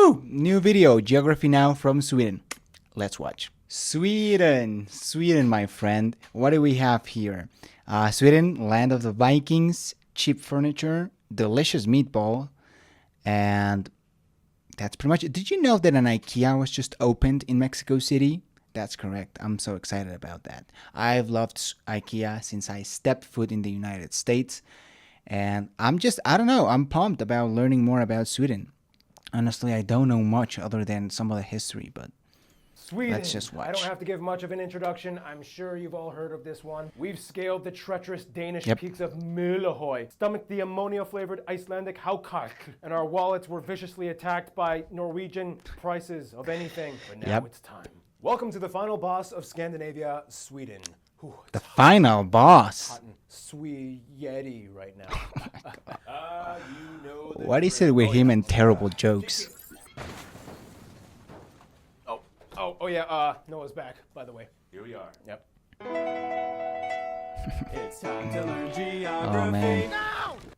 Woo! New video, Geography Now from Sweden. Let's watch. Sweden, my friend. What do we have here? Sweden, land of the Vikings, cheap furniture, delicious meatball, and that's pretty much it. Did you know that an IKEA was just opened in Mexico City? That's correct. I'm so excited about that. I've loved IKEA since I stepped foot in the United States. And I don't know, I'm pumped about learning more about Sweden. Honestly, I don't know much other than some of the history, but Sweden. Let's just watch. I don't have to give much of an introduction. I'm sure you've all heard of this one. We've scaled the treacherous Danish peaks of Møllehøj, stomached the ammonia-flavored Icelandic Haukak, and our wallets were viciously attacked by Norwegian prices of anything. But now it's time. Welcome to the final boss of Scandinavia, Sweden. Ooh, the final boss. Hot and Swede right now. What is it with him and terrible jokes? Oh yeah, Noah's back, by the way. Here we are. Yep. It's time to learn geography. Oh man.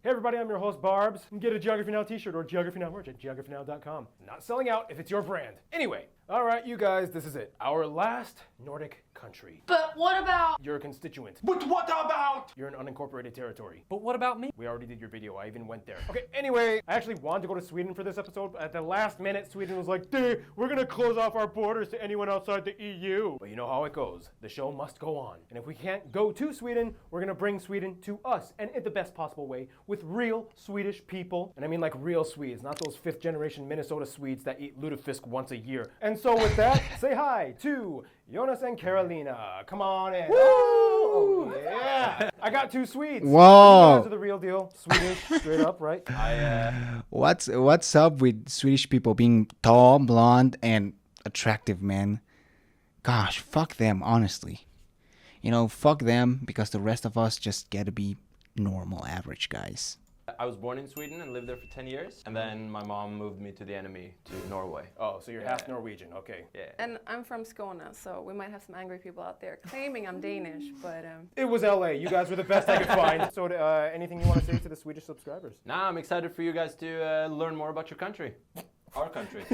Hey everybody, I'm your host Barbs. You can get a Geography Now t-shirt or Geography Now merch at geographynow.com. Not selling out if it's your brand. Anyway, alright you guys, this is it. Our last Nordic country. But what about... Your constituent. But what about? You're an unincorporated territory. But what about me? We already did your video, I even went there. Okay, anyway, I actually wanted to go to Sweden for this episode, but at the last minute, Sweden was like, dude, we're gonna close off our borders to anyone outside the EU. But you know how it goes. The show must go on. And if we can't go to Sweden, we're gonna bring Sweden to us, and in the best possible way, with real Swedish people. And I mean like real Swedes, not those 5th generation Minnesota Swedes that eat lutefisk once a year. And so with that, say hi to Jonas and Carolina. Come on in. Woo! Oh, yeah. I got 2 Swedes. Whoa. You guys are the real deal. Swedish, straight up, right? What's up with Swedish people being tall, blonde, and attractive, man? Gosh, fuck them, honestly. You know, fuck them because the rest of us just get to be normal, average guys. I was born in Sweden and lived there for 10 years, and then my mom moved me to the enemy, to Norway. Oh, so you're half Norwegian, okay. Yeah. And I'm from Skåne, so we might have some angry people out there claiming I'm Danish, but... It was LA. You guys were the best I could find. So anything you want to say to the Swedish subscribers? Nah, I'm excited for you guys to learn more about your country. Our country.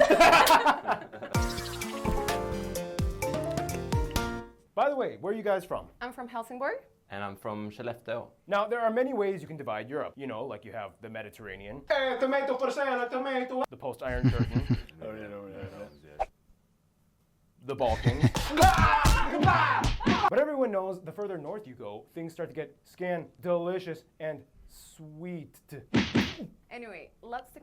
By the way, where are you guys from? I'm from Helsingborg. And I'm from Skellefteå. Now, there are many ways you can divide Europe. You know, like you have the Mediterranean. Tomato for sale, tomato. The post-Iron Curtain. The Balkans. But everyone knows the further north you go, things start to get delicious and sweet. Anyway, let's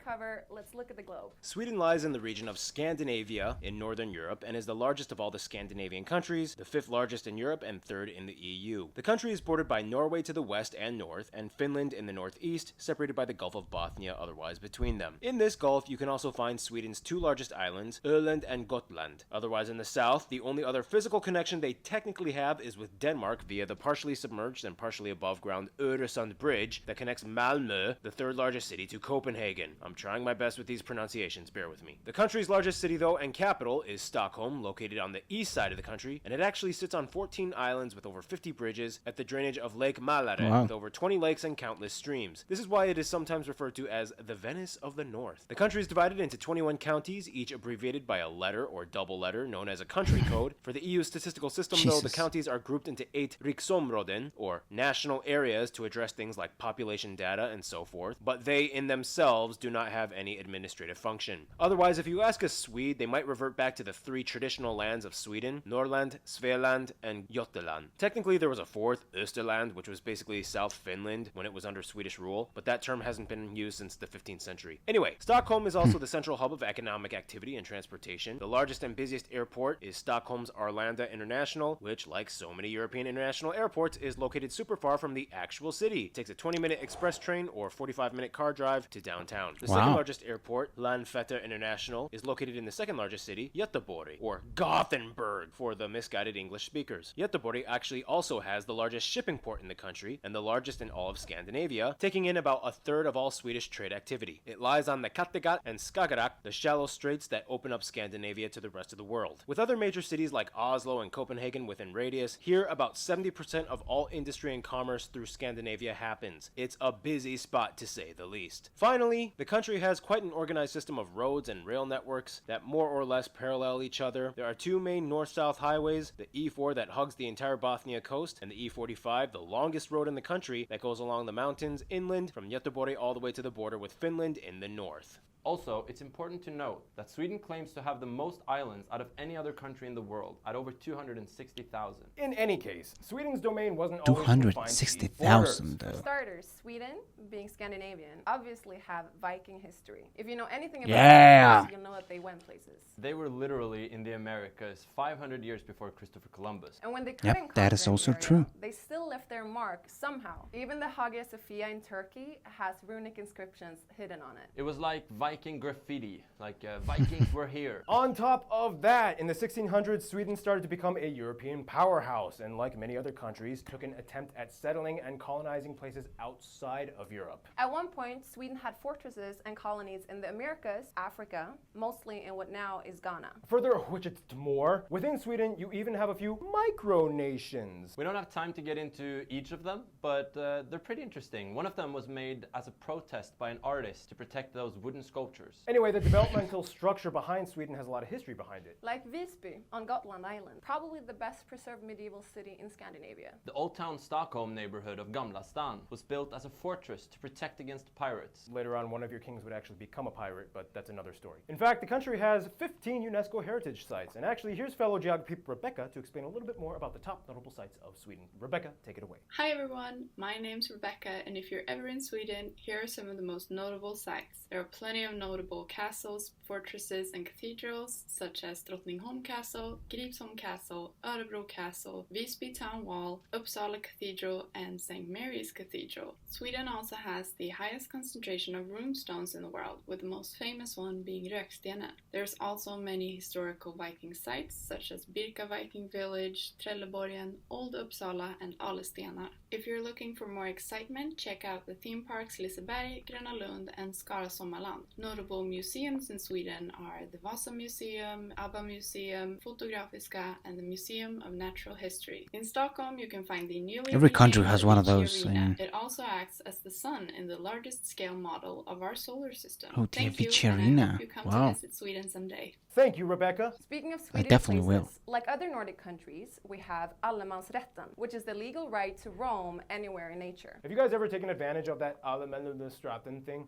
look at the globe. Sweden lies in the region of Scandinavia in Northern Europe and is the largest of all the Scandinavian countries, the 5th largest in Europe and 3rd in the EU. The country is bordered by Norway to the west and north, and Finland in the northeast, separated by the Gulf of Bothnia otherwise between them. In this gulf, you can also find Sweden's 2 largest islands, Öland and Gotland. Otherwise in the south, the only other physical connection they technically have is with Denmark via the partially submerged and partially above ground Öresund Bridge that connects Malmö, the 3rd largest city, to Copenhagen. I'm trying my best with these pronunciations, bear with me. The country's largest city though and capital is Stockholm, located on the east side of the country, and it actually sits on 14 islands with over 50 bridges at the drainage of Lake Mälaren with over 20 lakes and countless streams. This is why it is sometimes referred to as the Venice of the North. The country is divided into 21 counties, each abbreviated by a letter or double letter known as a country code. For the EU statistical system though, the counties are grouped into 8 riksområden, or national areas, to address things like population data and so forth, but they in themselves do not have any administrative function. Otherwise, if you ask a Swede, they might revert back to the 3 traditional lands of Sweden: Norrland, Svealand, and Götaland. Technically, there was a 4th, Österland, which was basically South Finland when it was under Swedish rule, but that term hasn't been used since the 15th century. Anyway, Stockholm is also the central hub of economic activity and transportation. The largest and busiest airport is Stockholm's Arlanda International, which, like so many European international airports, is located super far from the actual city. It takes a 20-minute express train or 45-minute car drive to downtown. The second largest airport, Landvetter International, is located in the second largest city, Göteborg, or Gothenburg for the misguided English speakers. Göteborg actually also has the largest shipping port in the country and the largest in all of Scandinavia, taking in about a third of all Swedish trade activity. It lies on the Kattegat and Skagerrak, the shallow straits that open up Scandinavia to the rest of the world. With other major cities like Oslo and Copenhagen within radius, here about 70% of all industry and commerce through Scandinavia happens. It's a busy spot to say the least. east. Finally, the country has quite an organized system of roads and rail networks that more or less parallel each other. There are two main north-south highways, the E4 that hugs the entire Bothnia coast, and the E45, the longest road in the country that goes along the mountains inland from Göteborg all the way to the border with Finland in the north. Also, it's important to note that Sweden claims to have the most islands out of any other country in the world, at over 260,000. In any case, Sweden's domain wasn't always confined to these 260,000 borders. though. Starters, Sweden, being Scandinavian, obviously have Viking history. If you know anything about Yeah. Vikings, you'll know that they went places. They were literally in the Americas 500 years before Christopher Columbus. And when they couldn't that is conquer an also area, true. they still left their mark somehow. Even the Hagia Sophia in Turkey has runic inscriptions hidden on it. It was like Viking graffiti, like Vikings were here. On top of that, in the 1600s, Sweden started to become a European powerhouse, and like many other countries, took an attempt at settling and colonizing places outside of Europe. At one point, Sweden had fortresses and colonies in the Americas, Africa, mostly in what now is Ghana. Further, which it's more, within Sweden, you even have a few micronations. We don't have time to get into each of them, but they're pretty interesting. One of them was made as a protest by an artist to protect those wooden sculptures. Anyway, the developmental structure behind Sweden has a lot of history behind it. Like Visby on Gotland Island, probably the best preserved medieval city in Scandinavia. The Old Town Stockholm neighborhood of Gamla Stan was built as a fortress to protect against pirates. Later on, one of your kings would actually become a pirate, but that's another story. In fact, the country has 15 UNESCO heritage sites, and actually, here's fellow geography Rebecca to explain a little bit more about the top notable sites of Sweden. Rebecca, take it away. Hi everyone, my name's Rebecca, and if you're ever in Sweden, here are some of the most notable sites. There are plenty of notable castles, fortresses, and cathedrals, such as Drottningholm Castle, Gripsholm Castle, Örebro Castle, Visby Town Wall, Uppsala Cathedral, and St. Mary's Cathedral. Sweden also has the highest concentration of runestones in the world, with the most famous one being Rökstenen. There's also many historical Viking sites, such as Birka Viking Village, Trelleborgen, Old Uppsala, and Alestenar. If you're looking for more excitement, check out the theme parks Liseberg, Gröna Lund, and Skara Sommarland. Notable museums in Sweden are the Vasa Museum, ABBA Museum, Fotografiska, and the Museum of Natural History. In Stockholm, you can find the newly Every country renamed has one of Avicii those, Arena. yeah. It also acts as the sun in the largest scale model of our solar system. Oh, the Thank you, Avicii and I Arena. hope you come Wow. to visit Sweden someday. Thank you, Rebecca. Speaking of Swedish definitely will. places, like other Nordic countries, we have allemansrätten, which is the legal right to roam anywhere in nature. Have you guys ever taken advantage of that Allemansrätten thing?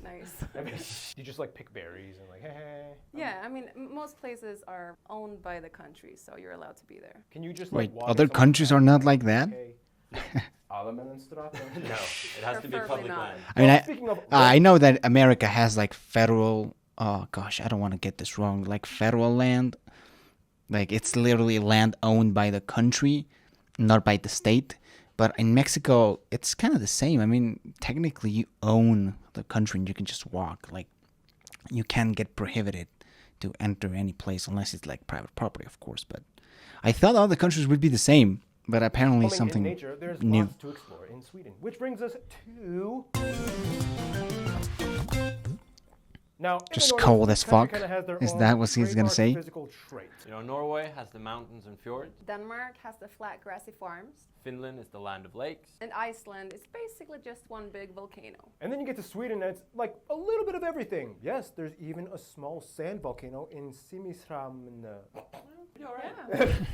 Nice. You just like pick berries and like, hey. Yeah, I mean, most places are owned by the country, so you're allowed to be there. Can you just Wait, like walk other in someone's countries are house not and like that? hey, Allemansrätten? No, it has to be Preferably public not. land. I mean, Well, speaking of I know that America has like federal. Oh gosh, I don't want to get this wrong. Like federal land, like it's literally land owned by the country, not by the state. But in Mexico, it's kind of the same. I mean, technically, you own the country and you can just walk. Like, you can't get prohibited to enter any place unless it's like private property, of course. But I thought all the countries would be the same. But apparently, roaming something in nature, there's new. lots to explore in Sweden, which brings us to. Now, in the Just Nordics, cold each as country fuck? kinda has their Is own that what he's gonna trademark say? Physical trait. You know, Norway has the mountains and fjords. Denmark has the flat grassy farms, Finland is the land of lakes. and Iceland is basically just one big volcano. And then you get to Sweden, and it's like a little bit of everything. Yes, there's even a small sand volcano in Simrishamn.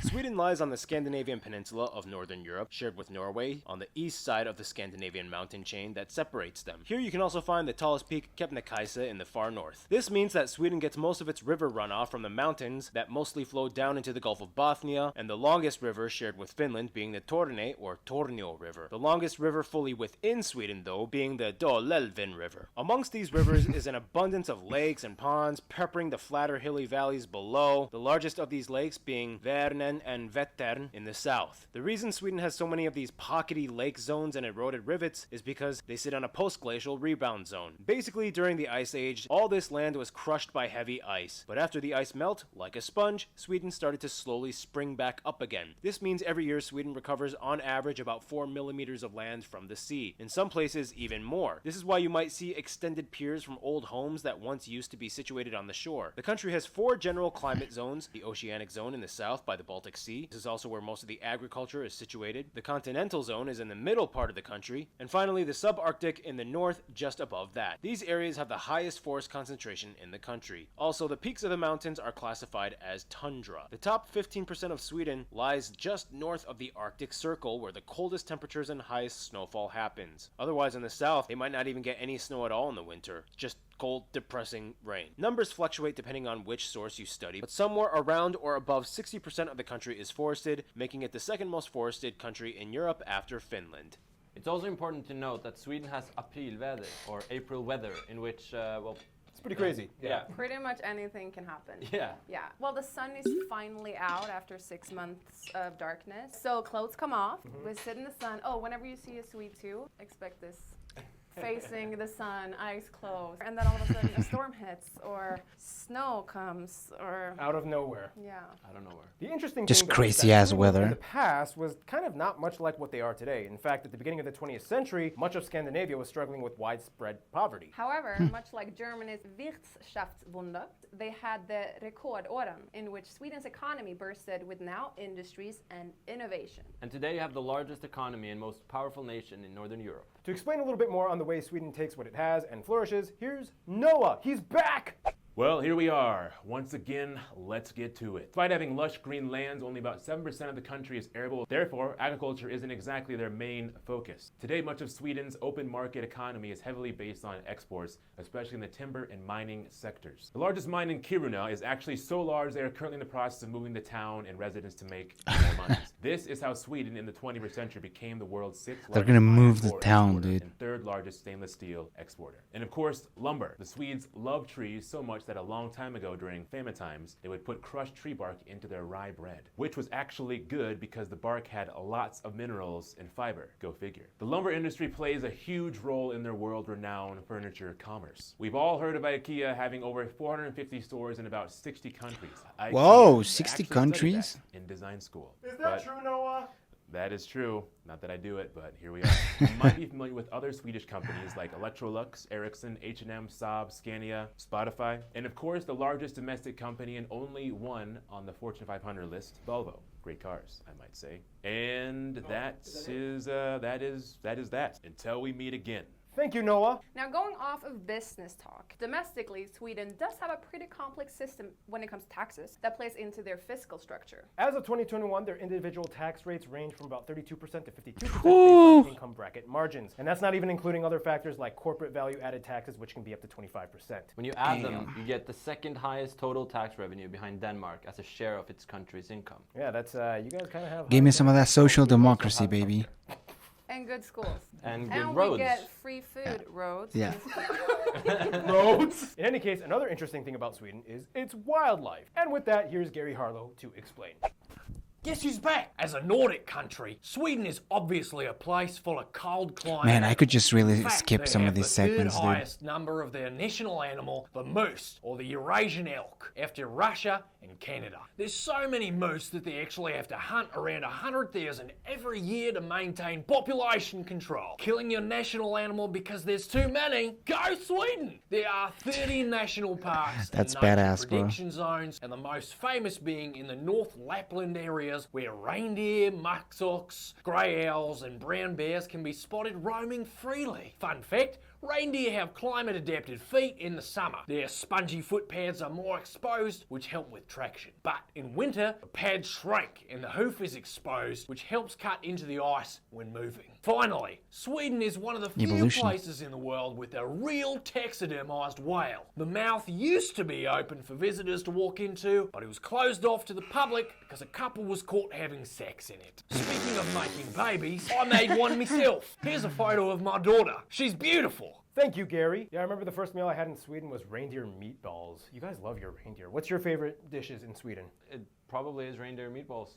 Sweden lies on the Scandinavian peninsula of northern Europe, shared with Norway, on the east side of the Scandinavian mountain chain that separates them. Here you can also find the tallest peak, Kebnekaise, in the far north. This means that Sweden gets most of its river runoff from the mountains that mostly flow down into the Gulf of Bothnia, and the longest river shared with Finland being the Torne or Tornio River. The longest river fully within Sweden, though, being the Dalälven River. Amongst these rivers is an abundance of lakes and ponds peppering the flatter hilly valleys below, the largest of these lakes being Värnen and Vättern in the south. The reason Sweden has so many of these pockety lake zones and eroded rivets is because they sit on a post-glacial rebound zone. Basically, during the Ice Age, all this land was crushed by heavy ice. But after the ice melt, like a sponge, Sweden started to slowly spring back up again. This means every year Sweden recovers on average about 4 millimeters of land from the sea. In some places, even more. This is why you might see extended piers from old homes that once used to be situated on the shore. The country has 4 general climate zones: the oceanic zone, zone in the south by the Baltic Sea. This is also where most of the agriculture is situated. The continental zone is in the middle part of the country. And finally, the subarctic in the north just above that. These areas have the highest forest concentration in the country. Also, the peaks of the mountains are classified as tundra. The top 15% of Sweden lies just north of the Arctic Circle, where the coldest temperatures and highest snowfall happens. Otherwise, in the south, they might not even get any snow at all in the winter. Just cold, depressing rain. Numbers fluctuate depending on which source you study, but somewhere around or above 60% of the country is forested, making it the second most forested country in Europe after Finland. It's also important to note that Sweden has aprilväder, or April weather, in which, It's pretty crazy. yeah. Pretty much anything can happen. Yeah. Yeah. Well, the sun is finally out after 6 months of darkness. So clothes come off. We sit in the sun. Oh, whenever you see a Swede too, expect this. Facing the sun, eyes closed. And then all of a sudden a storm hits or snow comes or... Out of nowhere. Yeah. I don't know where. The interesting Just thing though, is crazy that ass Sweden weather. in the past was kind of not much like what they are today. In fact, at the beginning of the 20th century, much of Scandinavia was struggling with widespread poverty. However, much like Germany's Wirtschaftswunder, they had the Rekordåren, in which Sweden's economy bursted with now industries and innovation. And today you have the largest economy and most powerful nation in Northern Europe. To explain a little bit more on the way Sweden takes what it has and flourishes, here's Noah. He's back! Well, here we are. Once again, let's get to it. Despite having lush green lands, only about 7% of the country is arable. Therefore, agriculture isn't exactly their main focus. Today, much of Sweden's open market economy is heavily based on exports, especially in the timber and mining sectors. The largest mine in Kiruna is actually so large they are currently in the process of moving the town and residents to make more mines. This is how Sweden in the 21st century became the world's sixth They're largest gonna iron move the ore town, exporter dude. and third largest stainless steel exporter. And of course, lumber. The Swedes love trees so much that a long time ago during famine times, they would put crushed tree bark into their rye bread, which was actually good because the bark had lots of minerals and fiber. Go figure. The lumber industry plays a huge role in their world-renowned furniture commerce. We've all heard of IKEA having over 450 stores in about 60 countries. IKEA Whoa, 60 actually studied countries? that in design school. Is that true, Noah? That is true. Not that I do it, but here we are. You might be familiar with other Swedish companies like Electrolux, Ericsson, H&M, Saab, Scania, Spotify, and of course the largest domestic company and only one on the Fortune 500 list, Volvo. Great cars, I might say. And that is that. Until we meet again. Thank you, Noah. Now, going off of business talk, domestically, Sweden does have a pretty complex system when it comes to taxes that plays into their fiscal structure. As of 2021, their individual tax rates range from about 32% to 52% based on income bracket margins. And that's not even including other factors like corporate value-added taxes, which can be up to 25%. When you add them, you get the second highest total tax revenue behind Denmark as a share of its country's income. Yeah, that's, you guys kind of have... Give me some of that social democracy, baby. And good schools. And good And roads. we get free food, roads. Yeah. roads. In any case, another interesting thing about Sweden is its wildlife. And with that, here's Gary Harlow to explain. Guess who's back? As a Nordic country, Sweden is obviously a place full of cold climate. Man, I could just really In fact, skip they some of have these the third segments, dude. highest number of their national animal, the moose, or the Eurasian elk, after Russia and Canada. There's so many moose that they actually have to hunt around 100,000 every year to maintain population control. Killing your national animal because there's too many? Go Sweden! There are 30 national parks That's and nature badass, bro. prediction zones, and the most famous being in the North Lapland areas where reindeer, muskox, grey owls and brown bears can be spotted roaming freely. Fun fact, reindeer have climate-adapted feet in the summer. Their spongy foot pads are more exposed, which help with traction. But in winter, the pads shrink and the hoof is exposed, which helps cut into the ice when moving. Finally, Sweden is one of the few Evolution. places in the world with a real taxidermised whale. The mouth used to be open for visitors to walk into, but it was closed off to the public because a couple was caught having sex in it. Speaking of making babies, I made one myself. Here's a photo of my daughter. She's beautiful. Thank you, Gary. Yeah, I remember the first meal I had in Sweden was reindeer meatballs. You guys love your reindeer. What's your favorite dishes in Sweden? It probably is reindeer meatballs.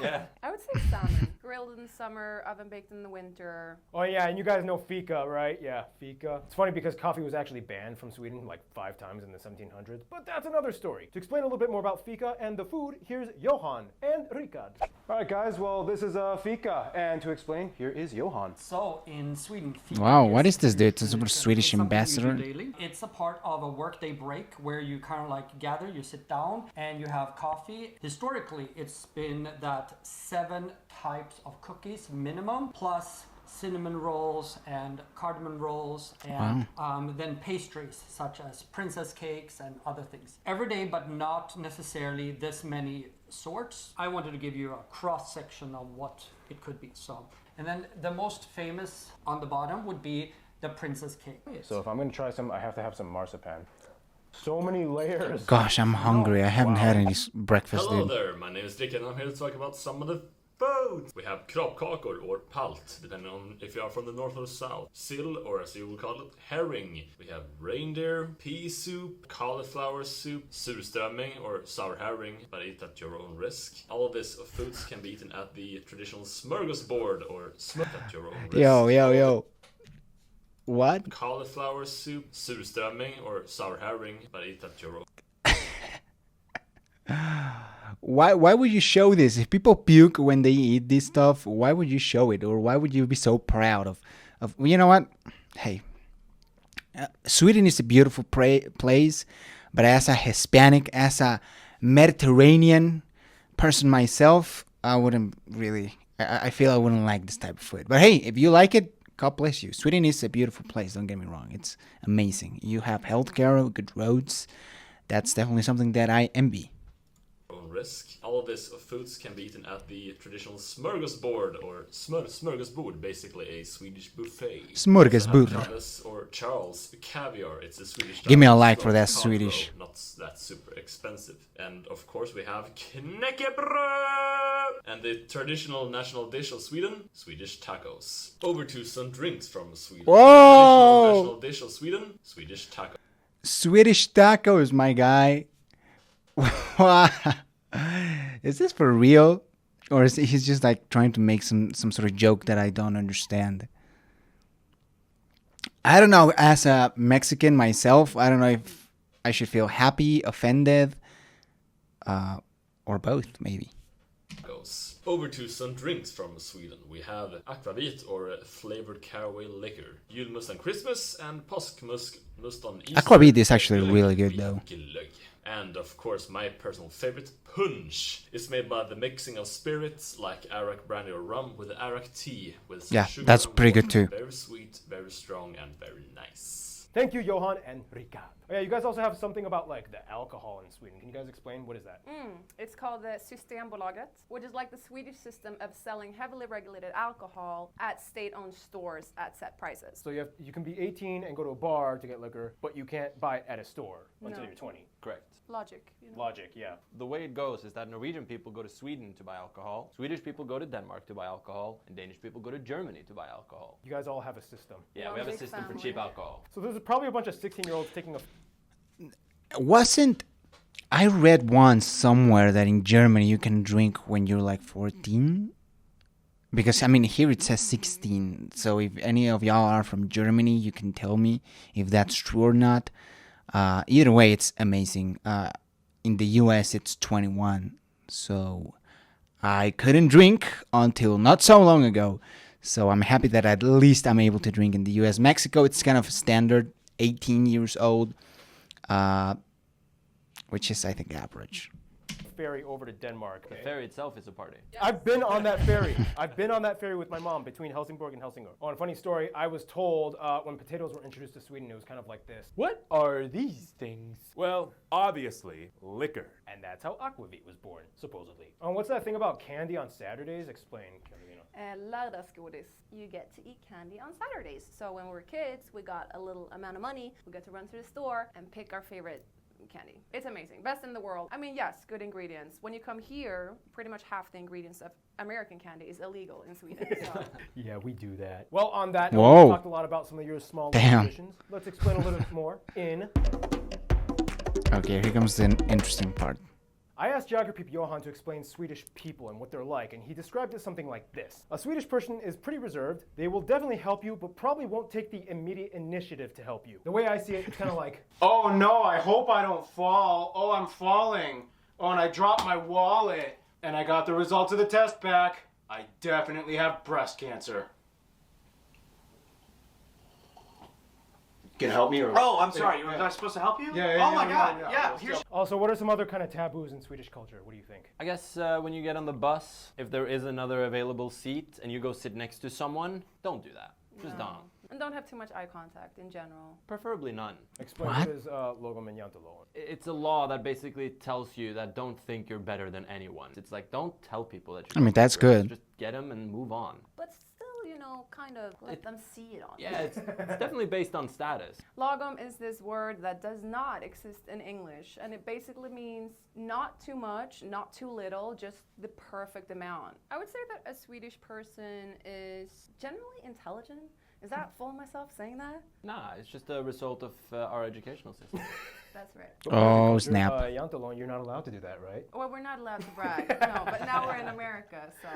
Yeah. I would say salmon. Grilled in the summer, oven baked in the winter. Oh yeah, and you guys know fika, right? Yeah, fika. It's funny because coffee was actually banned from Sweden like 5 times in the 1700s, but that's another story. To explain a little bit more about fika and the food, here's Johan and Rikard. All right, guys, well, this is fika, and to explain, here is Johan. So in Sweden, fika Wow, what is this, dude? It's a something Swedish you do ambassador? daily. It's a part of a workday break where you kind of like gather, you sit down, and you have coffee. historically, it's been that 7 types of cookies minimum, plus cinnamon rolls and cardamom rolls, and then pastries such as princess cakes and other things. Every day, but not necessarily this many sorts. I wanted to give you a cross section of what it could be. So, and then the most famous on the bottom would be the princess cake. So if I'm gonna try some, I have to have some marzipan. So many layers. Gosh, I'm hungry. I haven't had any breakfast. Hello Dude. there, my name is Dick and I'm here to talk about some of the foods. We have kroppkakor or palt, depending on if you are from the north or the south. Sill, or as you will call it, herring. We have reindeer, pea soup, cauliflower soup, surströmming or sour herring, but eat at your own risk. All of these foods can be eaten at the traditional smorgasbord or at your own risk. Yo. What? Cauliflower soup, surströmming or sour herring, but eat at your own. Why would you show this? If people puke when they eat this stuff, why would you show it? Or why would you be so proud of you know what? Hey, Sweden is a beautiful place, but as a Hispanic, as a Mediterranean person myself, I wouldn't really, I feel I wouldn't like this type of food. But hey, if you like it, God bless you. Sweden is a beautiful place, don't get me wrong. It's amazing. You have healthcare, good roads. That's definitely something that I envy. Risk. All of these foods can be eaten at the traditional smorgasbord or smorgasbord, basically a Swedish buffet. Smorgasbord. Thomas or Charles caviar. It's a Swedish. Give me a like for that Swedish. Not that super expensive. And of course we have knäckebröd and the traditional national dish of Sweden, Swedish tacos. Over to some drinks from Sweden. Whoa! Traditional national dish of Sweden, Swedish tacos. Swedish tacos, my guy. Is this for real? Or is he's just like trying to make some sort of joke that I don't understand? I don't know. As a Mexican myself, I don't know if I should feel happy, offended, or both, maybe. Over to some drinks from Sweden. We have akvavit or flavored caraway liquor, julmust on Christmas, and påskmust on Easter. Akvavit is actually really good though. And of course, my personal favorite, punch. It's made by the mixing of spirits like arak, brandy, or rum with arak tea with some sugar. That's and pretty water. good too. Very sweet, very strong, and very nice. Thank you, Johan and Rika. Oh, yeah, you guys also have something about like the alcohol in Sweden. Can you guys explain what is that? It's called the Systembolaget, which is like the Swedish system of selling heavily regulated alcohol at state-owned stores at set prices. So you can be 18 and go to a bar to get liquor, but you can't buy it at a store until you're 20. Correct. Logic. You know? Logic, yeah. The way it goes is that Norwegian people go to Sweden to buy alcohol, Swedish people go to Denmark to buy alcohol, and Danish people go to Germany to buy alcohal. You guys all have a system. Yeah, we have a big system for family. cheap alcohol. So there's probably a bunch of 16-year-olds taking a... I read once somewhere that in Germany you can drink when you're like 14? Because, I mean, here it says 16. So if any of y'all are from Germany, you can tell me if that's true or not. Either way, it's amazing. In the US, it's 21. So I couldn't drink until not so long ago. So I'm happy that at least I'm able to drink in the US. Mexico, it's kind of standard, 18 years old, which is, I think, average. ferry over to Denmark. The ferry itself is a party. I've been on that ferry. I've been on that ferry with my mom between Helsingborg and Helsingør. Oh, and a funny story, I was told when potatoes were introduced to Sweden, it was kind of like this. What are these things? Well, obviously, liquor. And that's how aquavit was born, supposedly. Oh, what's that thing about candy on Saturdays? Explain, Carolina. Lördagsgodis. You get to eat candy on Saturdays. So when we were kids, we got a little amount of money. We got to run to the store and pick our favorite candy. It's amazing. Best in the world. I mean, yes, good ingredients. When you come here, pretty much half the ingredients of American candy is illegal in Sweden. So. Yeah, we do that. Well, on that Whoa. note, we talked a lot about some of your small Damn. traditions. Let's explain a little bit more in... Okay, here comes the interesting part. I asked geography Johan to explain Swedish people and what they're like, and he described it something like this. A Swedish person is pretty reserved. They will definitely help you, but probably won't take the immediate initiative to help you. The way I see it, it's kind of like, oh no, I hope I don't fall. Oh, I'm falling. Oh, and I dropped my wallet. And I got the results of the test back. I definitely have breast cancer. can help me? Or... Oh, I'm sorry. Was I supposed to help you? Yeah, oh my God. Yeah. Here's. Also, what are some other kind of taboos in Swedish culture? What do you think? I guess when you get on the bus, if there is another available seat and you go sit next to someone, don't do that. Just don't. And don't have too much eye contact in general. Preferably none. Explain what is lagom and jantelån. It's a law that basically tells you that don't think you're better than anyone. It's like, don't tell people that you're that's good. Just get them and move on. But still, you know, kind of let them see it on you. Yeah, it's definitely based on status. Lagom is this word that does not exist in English, and it basically means not too much, not too little, just the perfect amount. I would say that a Swedish person is generally intelligent. Is that full of myself saying that? Nah, it's just a result of our educational system. That's right. Oh, snap. Jantelån, you're not allowed to do that, right? Well, we're not allowed to brag. No, but now we're in America, so...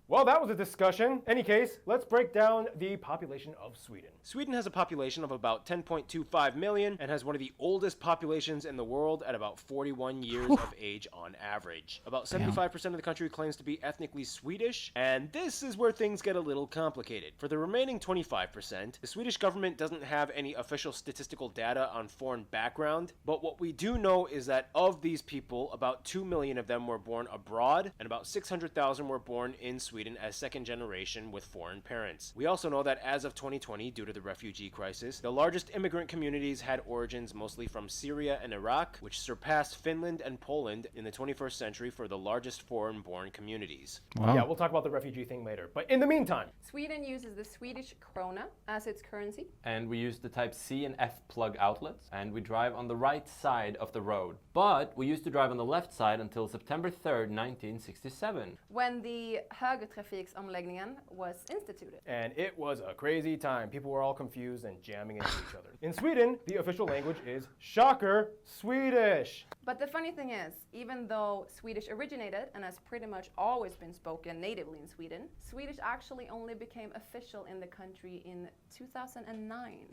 Well, that was a discussion. Any case, let's break down the population of Sweden. Sweden has a population of about 10.25 million and has one of the oldest populations in the world at about 41 years of age on average. About 75% of the country claims to be ethnically Swedish, and this is where things get a little complicated. For the remaining 25%, the Swedish government doesn't have any official statistical data on foreign background, but what we do know is that of these people, about 2 million of them were born abroad, and about 600,000 were born in Sweden as second generation with foreign parents. We also know that as of 2020, due to the refugee crisis, the largest immigrant communities had origins mostly from Syria and Iraq, which surpassed Finland and Poland in the 21st century for the largest foreign-born communities. Wow. Yeah, we'll talk about the refugee thing later. But in the meantime, Sweden uses the Swedish krona as its currency. And we use the type C and F plug outlets, and we drive on the right side of the road. But we used to drive on the left side until September 3rd, 1967. When the högertrafiksomläggningen was instituted. and it was a crazy time. People were all confused and jamming into each other. In Sweden, the official language is, shocker, Swedish. But the funny thing is, even though Swedish originated and has pretty much always been spoken natively in Sweden, Swedish actually only became official in the country in 2009.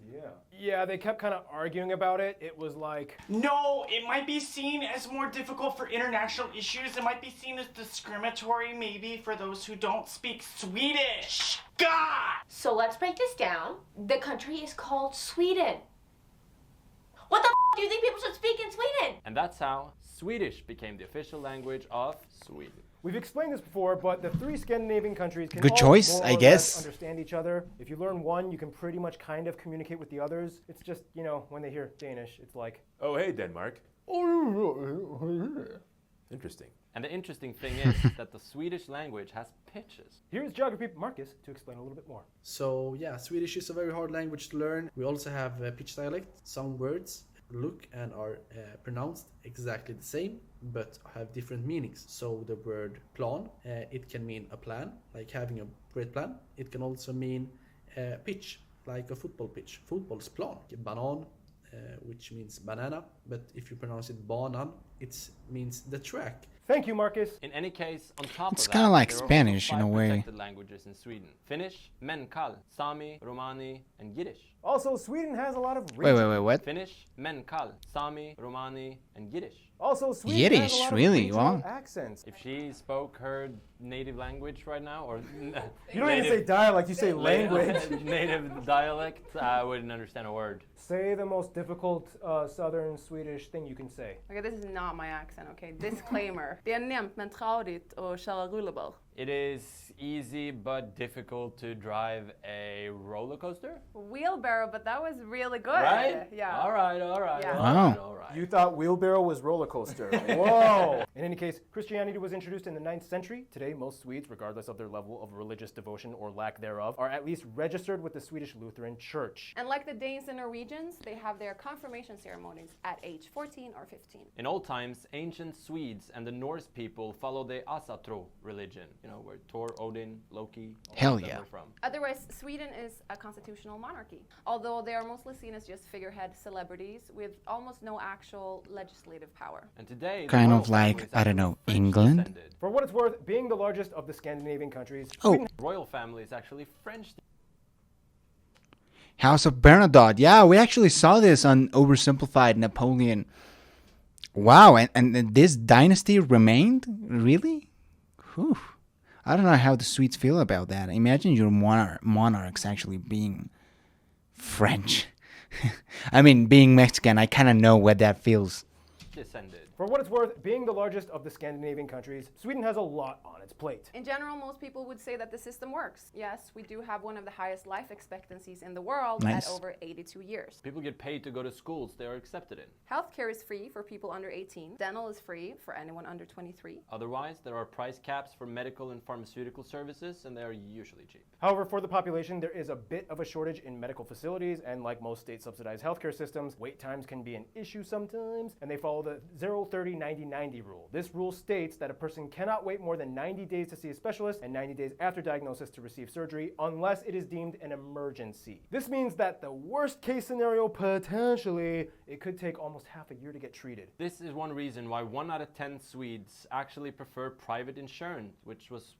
Yeah, they kept kind of arguing about it. It was like, No, it might be seen as more difficult for international issues. It might be seen as discriminatory, maybe, for those who don't speak Swedish. God! So let's break this down. The country is called Sweden. What the do you think people should speak in Sweden? And that's how Swedish became the official language of Sweden. we've explained this before, but the three Scandinavian countries can Good all choice, more I or guess. less understand each other. If you learn one, you can pretty much kind of communicate with the others. It's just, you know, when they hear Danish, it's like, Oh, hey, Denmark. Interesting. And the interesting thing is that the Swedish language has pitches. here's Geography Marcus to explain a little bit more. So yeah, Swedish is a very hard language to learn. We also have pitch dialect. Some words look and are pronounced exactly the same, but have different meanings. So the word plan, it can mean a plan, like having a great plan. It can also mean pitch, like a football pitch, fotbollsplan. Banan, which means banana, but if you pronounce it banan, it means the track. Thank you, Marcus. In any case, on top It's of that, kinda like there are Spanish also in a 5 way. protected languages in Sweden: Finnish, Menkal, Sami, Romani, and Yiddish. Also, Sweden has a lot of Wait, what? Finnish, Menkal, Sami, Romani, and Yiddish. Also, Sweden Yiddish, has a lot really? of regional Wow. accents. If she spoke her native language right now, or You don't even say dialect, you say language. native dialect, I wouldn't understand a word. Say the most difficult southern Swedish thing you can say. Okay, this is not my accent, okay? Disclaimer. Det är nämnt men tradigt och köra rulleball. It is easy but difficult to drive a roller coaster. Wheelbarrow, but that was really good. Right? Yeah. All right. Yeah. All Wow. right, all right. You thought wheelbarrow was roller coaster. Whoa! In any case, Christianity was introduced in the 9th century. Today, most Swedes, regardless of their level of religious devotion or lack thereof, are at least registered with the Swedish Lutheran Church. And like the Danes and Norwegians, they have their confirmation ceremonies at age 14 or 15. In old times, ancient Swedes and the Norse people followed the Asatro religion, you know, where Thor, Odin, Loki, all Hell of them yeah. were from. Otherwise, Sweden is a constitutional monarchy, although they are mostly seen as just figurehead celebrities with almost no actual legislative power. And today, the Kind royal of like, family is I don't actually know, French England? descended. For what it's worth, being the largest of the Scandinavian countries, Oh. Sweden Royal family is actually French. House of Bernadotte. Yeah, we actually saw this on Oversimplified Napoleon. Wow, and this dynasty remained? Really? Whew. I don't know how the Swedes feel about that. Imagine your monarchs actually being French. I mean, being Mexican, I kind of know what that feels. Descended. For what it's worth, being the largest of the Scandinavian countries, Sweden has a lot on its plate. In general, most people would say that the system works. Yes, we do have one of the highest life expectancies in the world Nice. at over 82 years. People get paid to go to schools they are accepted in. Healthcare is free for people under 18. Dental is free for anyone under 23. Otherwise, there are price caps for medical and pharmaceutical services, and they are usually cheap. However, for the population, there is a bit of a shortage in medical facilities, and like most state-subsidized healthcare systems, wait times can be an issue sometimes, and they follow the 0-30-90-90 rule. This rule states that a person cannot wait more than 90 days to see a specialist and 90 days after diagnosis to receive surgery unless it is deemed an emergency. This means that the worst case scenario, potentially, it could take almost half a year to get treated. This is one reason why 1 out of 10 Swedes actually prefer private insurance, which was,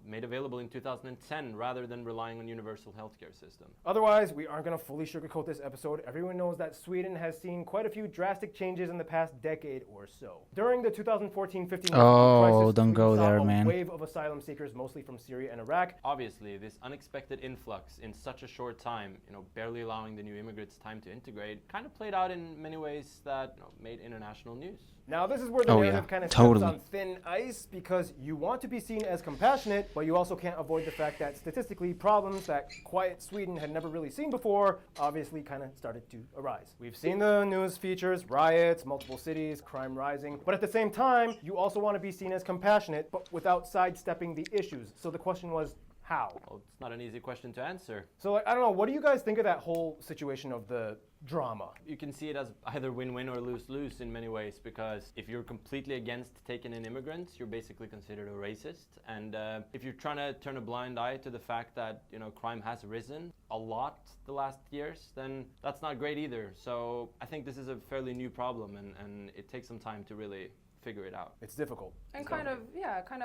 made available in 2010 rather than relying on universal healthcare system. Otherwise, we aren't going to fully sugarcoat this episode. Everyone knows that Sweden has seen quite a few drastic changes in the past decade or so. During the 2014-15 refugee crisis, don't go Sweden saw there, a man. wave of asylum seekers, mostly from Syria and Iraq. Obviously, this unexpected influx in such a short time, barely allowing the new immigrants time to integrate, kind of played out in many ways that made international news. Now, this is where the narrative kind of steps on thin ice, because you want to be seen as compassionate, but you also can't avoid the fact that statistically, problems that quiet Sweden had never really seen before obviously kind of started to arise. We've seen the news features, riots, multiple cities, crime rising, but at the same time, you also want to be seen as compassionate, but without sidestepping the issues. So the question was, how? Well, it's not an easy question to answer. So, I don't know, what do you guys think of that whole situation of the drama? You can see it as either win-win or lose-lose in many ways, because if you're completely against taking in immigrants, you're basically considered a racist. And if you're trying to turn a blind eye to the fact that, crime has risen a lot the last years, then that's not great either. So I think this is a fairly new problem, and it takes some time to really figure it out. It's difficult. And kind of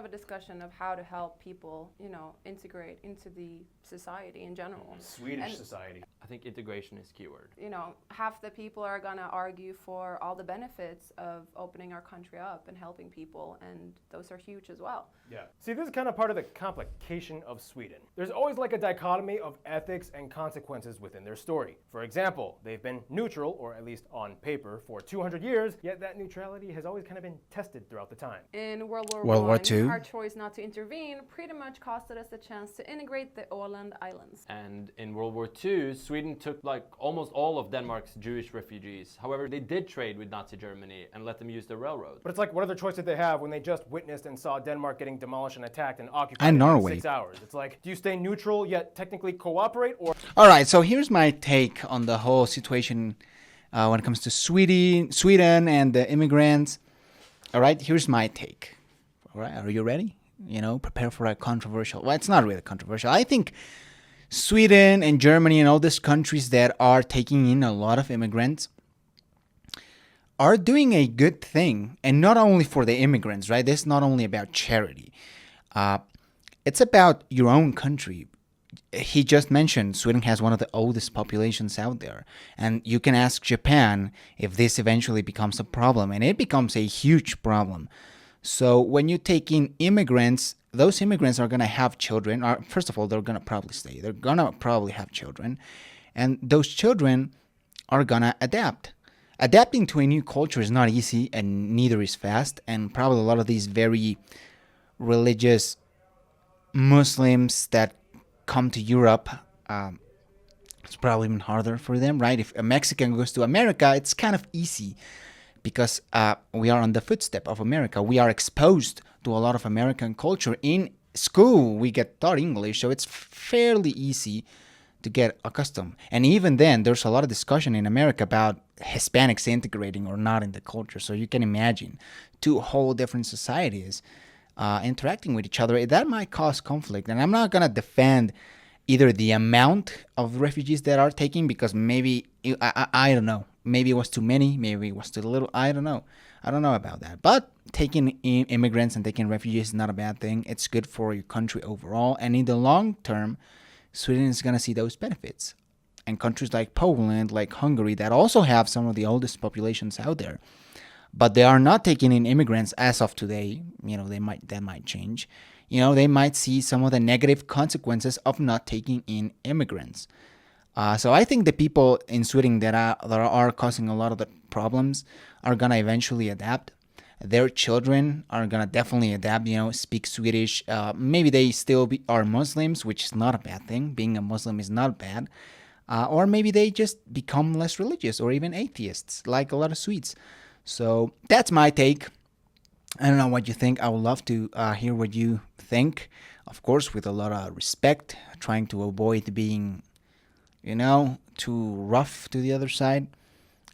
a discussion of how to help people, integrate into the society in general. Swedish society. I think integration is keyword. Half the people are gonna argue for all the benefits of opening our country up and helping people, and those are huge as well. Yeah. See, this is kind of part of the complication of Sweden. There's always like a dichotomy of ethics and consequences within their story. For example, they've been neutral, or at least on paper, for 200 years, yet that neutrality has always kind of been tested throughout the time. In World War War I, II. our choice not to intervene pretty much costed us the chance to integrate the Åland Islands. And in World War II, Sweden took almost all of Denmark's Jewish refugees. However, they did trade with Nazi Germany and let them use their railroad. But it's like, what other choice did they have when they just witnessed and saw Denmark getting demolished and attacked and occupied And in Norway. 6 hours? It's like, do you stay neutral yet technically cooperate, or... All right, so here's my take on the whole situation when it comes to Sweden and the immigrants. All right, here's my take. All right, are you ready? Prepare for a controversial. Well, it's not really controversial. I think Sweden and Germany and all these countries that are taking in a lot of immigrants are doing a good thing. And not only for the immigrants, right? This is not only about charity. It's about your own country. He just mentioned Sweden has one of the oldest populations out there. And you can ask Japan if this eventually becomes a problem. And it becomes a huge problem. So when you take in immigrants, those immigrants are going to have children. Or first of all, they're going to probably stay. They're going to probably have children. And those children are going to adapt. Adapting to a new culture is not easy, and neither is fast. And probably a lot of these very religious Muslims that come to Europe, it's probably even harder for them, right? If a Mexican goes to America, it's kind of easy because we are on the footstep of America. We are exposed to a lot of American culture. In school, we get taught English, so it's fairly easy to get accustomed. And even then, there's a lot of discussion in America about Hispanics integrating or not in the culture. So you can imagine two whole different societies interacting with each other. That might cause conflict. And I'm not going to defend either the amount of refugees that are taking, because maybe, I don't know, maybe it was too many, maybe it was too little, I don't know about that. But taking in immigrants and taking refugees is not a bad thing. It's good for your country overall, and in the long term, Sweden is going to see those benefits. And countries like Poland, like Hungary, that also have some of the oldest populations out there, but they are not taking in immigrants as of today. That might change. They might see some of the negative consequences of not taking in immigrants. So I think the people in Sweden that are causing a lot of the problems are gonna eventually adapt. Their children are gonna definitely adapt. Speak Swedish. Maybe they still are Muslims, which is not a bad thing. Being a Muslim is not bad. Or maybe they just become less religious, or even atheists, like a lot of Swedes. So that's my take. I don't know what you think. I would love to hear what you think. Of course, with a lot of respect, trying to avoid being, too rough to the other side.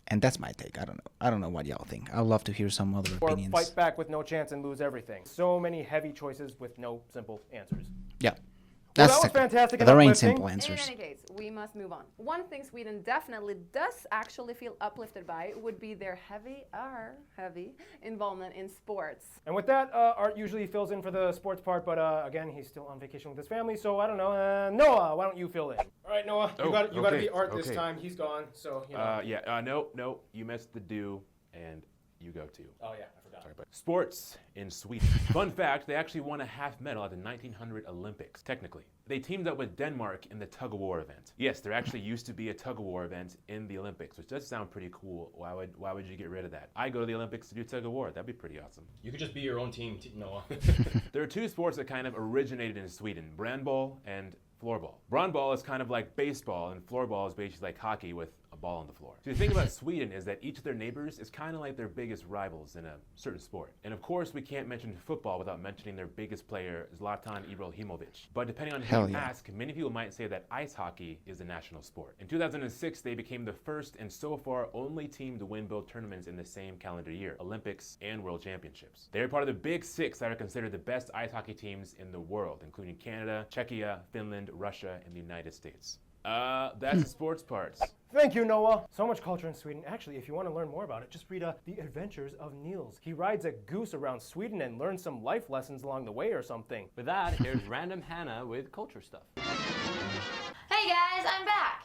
And that's my take. I don't know what y'all think. I'd love to hear some other opinions. Or fight back with no chance and lose everything. So many heavy choices with no simple answers. Yeah. Well, that was fantastic. There ain't uplifting. simple answers. In any case, we must move on. One thing Sweden definitely does actually feel uplifted by would be their heavy involvement in sports. And with that, Art usually fills in for the sports part, but again, he's still on vacation with his family, so I don't know. Noah, why don't you fill in? All right, Noah, you got to be Art this time. He's gone, so No, you missed the do, and you go too. Oh yeah, I forgot. Sorry, but sports in Sweden. Fun fact, they actually won a half medal at the 1900 Olympics, technically. They teamed up with Denmark in the tug-of-war event. Yes, there actually used to be a tug-of-war event in the Olympics, which does sound pretty cool. Why would you get rid of that? I go to the Olympics to do tug-of-war. That'd be pretty awesome. You could just be your own team, Noah. There are two sports that kind of originated in Sweden, brandball and floorball. Brandball is kind of like baseball, and floorball is basically like hockey with a ball on the floor. So the thing about Sweden is that each of their neighbors is kind of like their biggest rivals in a certain sport. And of course, we can't mention football without mentioning their biggest player, Zlatan Ibrahimovic. But depending on who you ask, many people might say that ice hockey is the national sport. In 2006, they became the first and so far only team to win both tournaments in the same calendar year, Olympics and World Championships. They're part of the Big Six that are considered the best ice hockey teams in the world, including Canada, Czechia, Finland, Russia, and the United States. That's the sports parts. Thank you, Noah. So much culture in Sweden. Actually, if you want to learn more about it, just read The Adventures of Niels. He rides a goose around Sweden and learns some life lessons along the way or something. With that, here's Random Hannah with culture stuff. Hey guys, I'm back.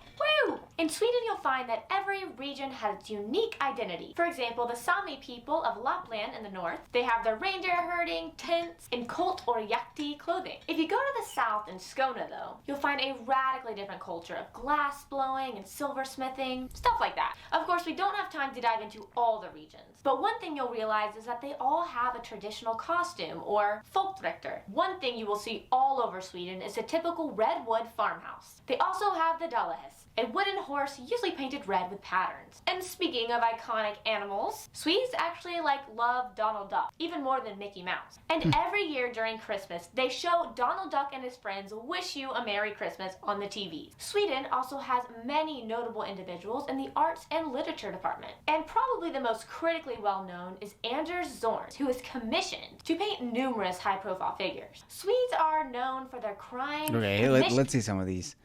Woo! In Sweden, you'll find that every region has its unique identity. For example, the Sami people of Lapland in the north, they have their reindeer herding, tents, and colt or yakti clothing. If you go to the south in Skåne, though, you'll find a radically different culture of glass blowing and silversmithing, stuff like that. Of course, we don't have time to dive into all the regions, but one thing you'll realize is that they all have a traditional costume, or folkdräkter. One thing you will see all over Sweden is a typical redwood farmhouse. They also have the Dalahäst, a wooden horse usually painted red with patterns. And speaking of iconic animals, Swedes actually love Donald Duck, even more than Mickey Mouse. And every year during Christmas, they show Donald Duck and his friends wish you a Merry Christmas on the TV. Sweden also has many notable individuals in the arts and literature department. And probably the most critically well known is Anders Zorn, who is commissioned to paint numerous high-profile figures. Swedes are known for their crime. Okay, let's see some of these.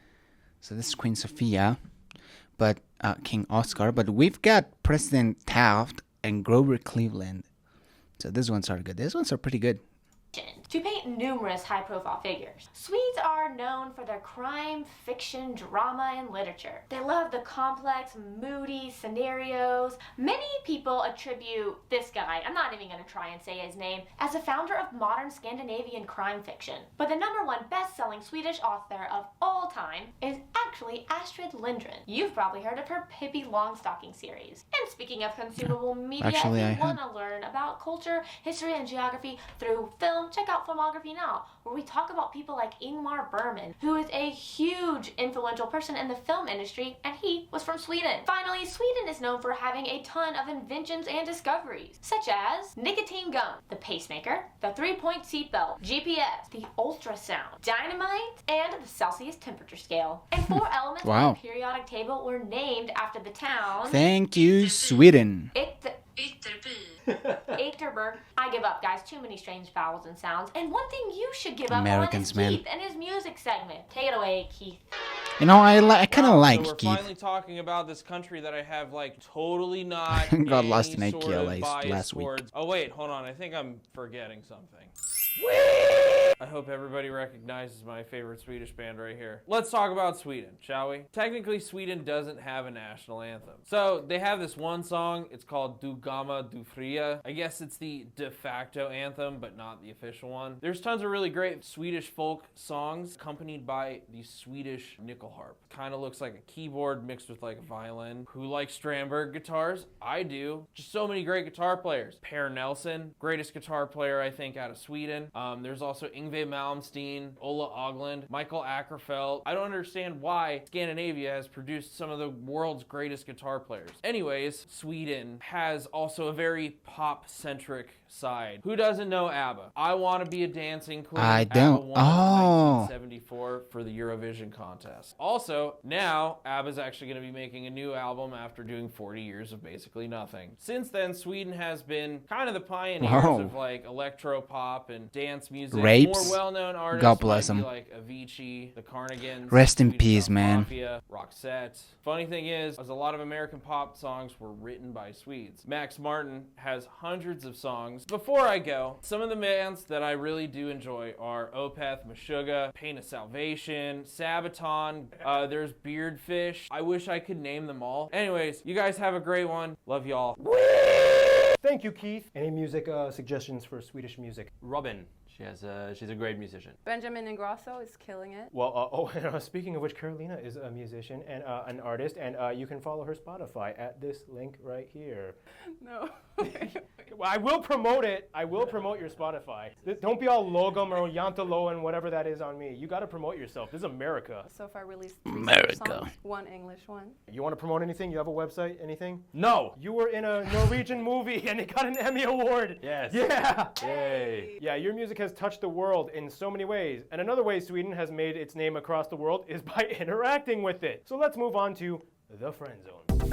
So this is Queen Sophia, but King Oscar. But we've got President Taft and Grover Cleveland. So these ones are good. These ones are pretty good. To paint numerous high-profile figures. Swedes are known for their crime, fiction, drama, and literature. They love the complex, moody scenarios. Many people attribute this guy, I'm not even going to try and say his name, as a founder of modern Scandinavian crime fiction. But the #1 best-selling Swedish author of all time is actually Astrid Lindgren. You've probably heard of her Pippi Longstocking series. And speaking of consumable media, Actually, if you want to learn about culture, history, and geography through film, check out Filmography Now, where we talk about people like Ingmar Bergman, who is a huge influential person in the film industry, and he was from Sweden. Finally, Sweden is known for having a ton of inventions and discoveries, such as nicotine gum, the pacemaker, the 3-point seatbelt, GPS, the ultrasound, dynamite, and the Celsius temperature scale. And 4 elements on the periodic table were named after the town. Thank you, Sweden. Ytterberg. I give up, guys. Too many strange vowels and sounds. And one thing you should give up Americans, on is man. Keith and his music segment. Take it away, Keith. You know, I kind of like so we're Keith. finally talking about this country that I have totally not Got lost in any IKEA sort of bias last week. towards. Oh wait, hold on. I think I'm forgetting something. I hope everybody recognizes my favorite Swedish band right here. Let's talk about Sweden, shall we? Technically, Sweden doesn't have a national anthem. So they have this one song, it's called Du Gamma Du Fria. I guess it's the de facto anthem, but not the official one. There's tons of really great Swedish folk songs accompanied by the Swedish nickel harp. Kind of looks like a keyboard mixed with like a violin. Who likes Strandberg guitars? I do. Just so many great guitar players. Per Nelson, greatest guitar player I think out of Sweden. There's also Yngwie Malmsteen, Ola Öglund, Michael Ackerfeldt. I don't understand why Scandinavia has produced some of the world's greatest guitar players. Anyways, Sweden has also a very pop-centric side. Who doesn't know ABBA? I Want to Be a Dancing Queen. I ABBA don't. won in 1974 for the Eurovision contest. Also, now ABBA's actually going to be making a new album after doing 40 years of basically nothing. Since then, Sweden has been kind of the pioneers of like electro pop and dance music. Rapes. More well-known artists God bless might be them. like Avicii, the Carnigans, Rest in Swedish peace, House man. Mafia, Roxette. Funny thing is, a lot of American pop songs were written by Swedes. Max Martin has hundreds of songs. Before I go, some of the bands that I really do enjoy are Opeth, Meshuggah, Pain of Salvation, Sabaton, there's Beardfish. I wish I could name them all. Anyways, you guys have a great one. Love y'all. Thank you, Keith. Any music suggestions for Swedish music? Robin. She's a great musician. Benjamin Ingrosso is killing it. Well, speaking of which, Carolina is a musician and an artist, and you can follow her Spotify at this link right here. No. Well, I will promote it. I will promote your Spotify. Don't be all Logum or Yantalo and whatever that is on me. You got to promote yourself. This is America. So far released 3 songs, 1 English one. You want to promote anything? You have a website? Anything? No. You were in a Norwegian movie and it got an Emmy Award. Yes. Yeah. Yay. Yeah, your music has touched the world in so many ways. And another way Sweden has made its name across the world is by interacting with it. So let's move on to the friend zone.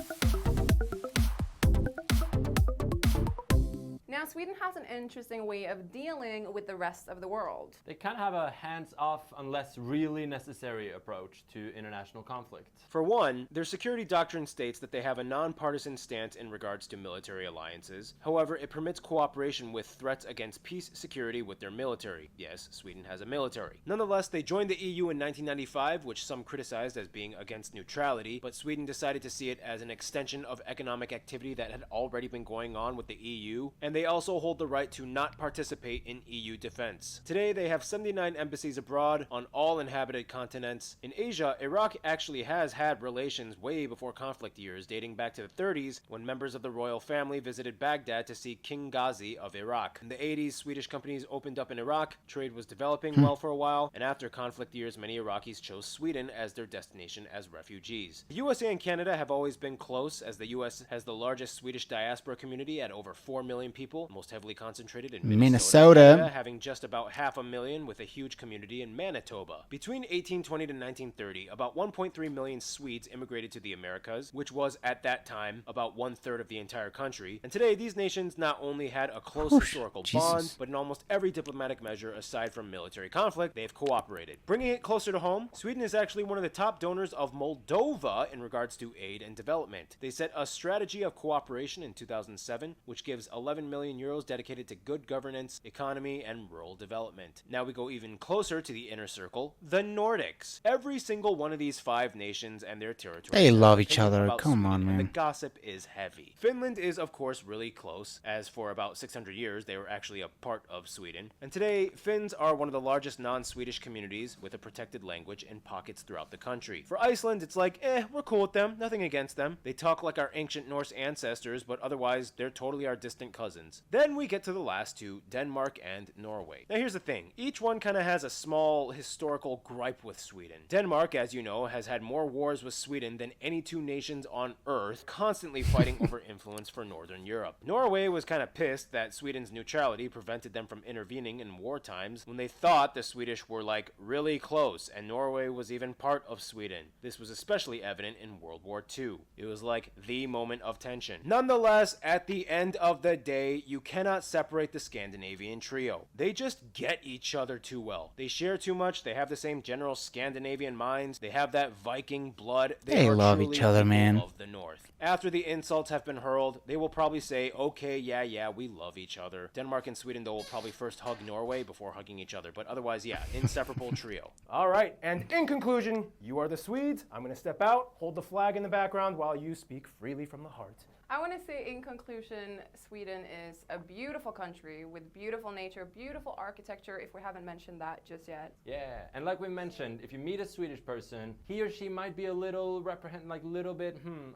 Now, Sweden has an interesting way of dealing with the rest of the world. They kind of have a hands-off unless really necessary approach to international conflict. For one, their security doctrine states that they have a nonpartisan stance in regards to military alliances. However, it permits cooperation with threats against peace security with their military. Yes, Sweden has a military. Nonetheless, they joined the EU in 1995, which some criticized as being against neutrality, but Sweden decided to see it as an extension of economic activity that had already been going on with the EU, and they also hold the right to not participate in EU defense. Today, they have 79 embassies abroad on all inhabited continents. In Asia, Iraq actually has had relations way before conflict years, dating back to the 30s, when members of the royal family visited Baghdad to see King Ghazi of Iraq. In the 80s, Swedish companies opened up in Iraq, trade was developing well for a while, and after conflict years, many Iraqis chose Sweden as their destination as refugees. The USA and Canada have always been close, as the US has the largest Swedish diaspora community at over 4 million people, most heavily concentrated in Minnesota, Canada, having just about 500,000, with a huge community in Manitoba. Between 1820 to 1930, about 1.3 million Swedes immigrated to the Americas, which was at that time about 1/3 of the entire country. And today, these nations not only had a close historical bond, but in almost every diplomatic measure aside from military conflict, they've cooperated. Bringing it closer to home, Sweden is actually one of the top donors of Moldova in regards to aid and development. They set a strategy of cooperation in 2007, which gives 11 million euros dedicated to good governance, economy, and rural development. Now we go even closer to the inner circle, the Nordics. Every single one of these 5 nations and their territories. They love each other. Come on, man. The gossip is heavy. Finland is, of course, really close, as for about 600 years they were actually a part of Sweden. And today, Finns are one of the largest non-Swedish communities with a protected language in pockets throughout the country. For Iceland, it's like, we're cool with them, nothing against them. They talk like our ancient Norse ancestors, but otherwise, they're totally our distant cousins. Then we get to the last 2, Denmark and Norway. Now here's the thing, each one kind of has a small historical gripe with Sweden. Denmark, as you know, has had more wars with Sweden than any 2 nations on Earth, constantly fighting over influence for Northern Europe. Norway was kind of pissed that Sweden's neutrality prevented them from intervening in war times when they thought the Swedish were like really close, and Norway was even part of Sweden. This was especially evident in World War II. It was like the moment of tension. Nonetheless, at the end of the day, you cannot separate the Scandinavian trio. They just get each other too well. They share too much, they have the same general Scandinavian minds, they have that Viking blood. They are love truly each other, people man. of the North. After the insults have been hurled, they will probably say, okay, yeah, we love each other. Denmark and Sweden, though, will probably first hug Norway before hugging each other, but otherwise, yeah, inseparable trio. All right, and in conclusion, you are the Swedes. I'm going to step out, hold the flag in the background while you speak freely from the heart. I want to say in conclusion, Sweden is a beautiful country with beautiful nature, beautiful architecture, if we haven't mentioned that just yet. Yeah, and like we mentioned, if you meet a Swedish person, he or she might be a little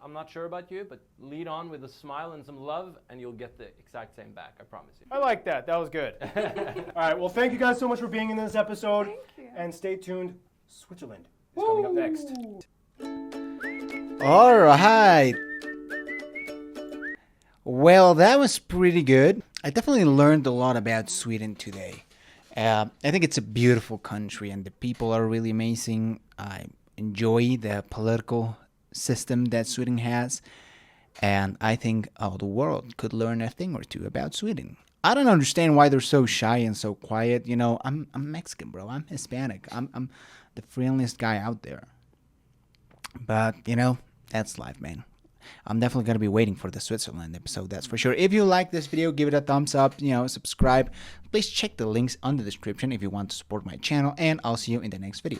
I'm not sure about you, but lead on with a smile and some love, and you'll get the exact same back, I promise you. I like that. That was good. All right, well, thank you guys so much for being in this episode. Thank you. And stay tuned. Switzerland is coming up next. All right. Well, that was pretty good. I definitely learned a lot about Sweden today. I think it's a beautiful country and the people are really amazing. I enjoy the political system that Sweden has. And I think the world could learn a thing or two about Sweden. I don't understand why they're so shy and so quiet. You know, I'm Mexican, bro. I'm Hispanic. I'm the friendliest guy out there. But, you know, that's life, man. I'm definitely going to be waiting for the Switzerland episode, that's for sure. If you like this video, give it a thumbs up, subscribe. Please check the links on the description if you want to support my channel, and I'll see you in the next video.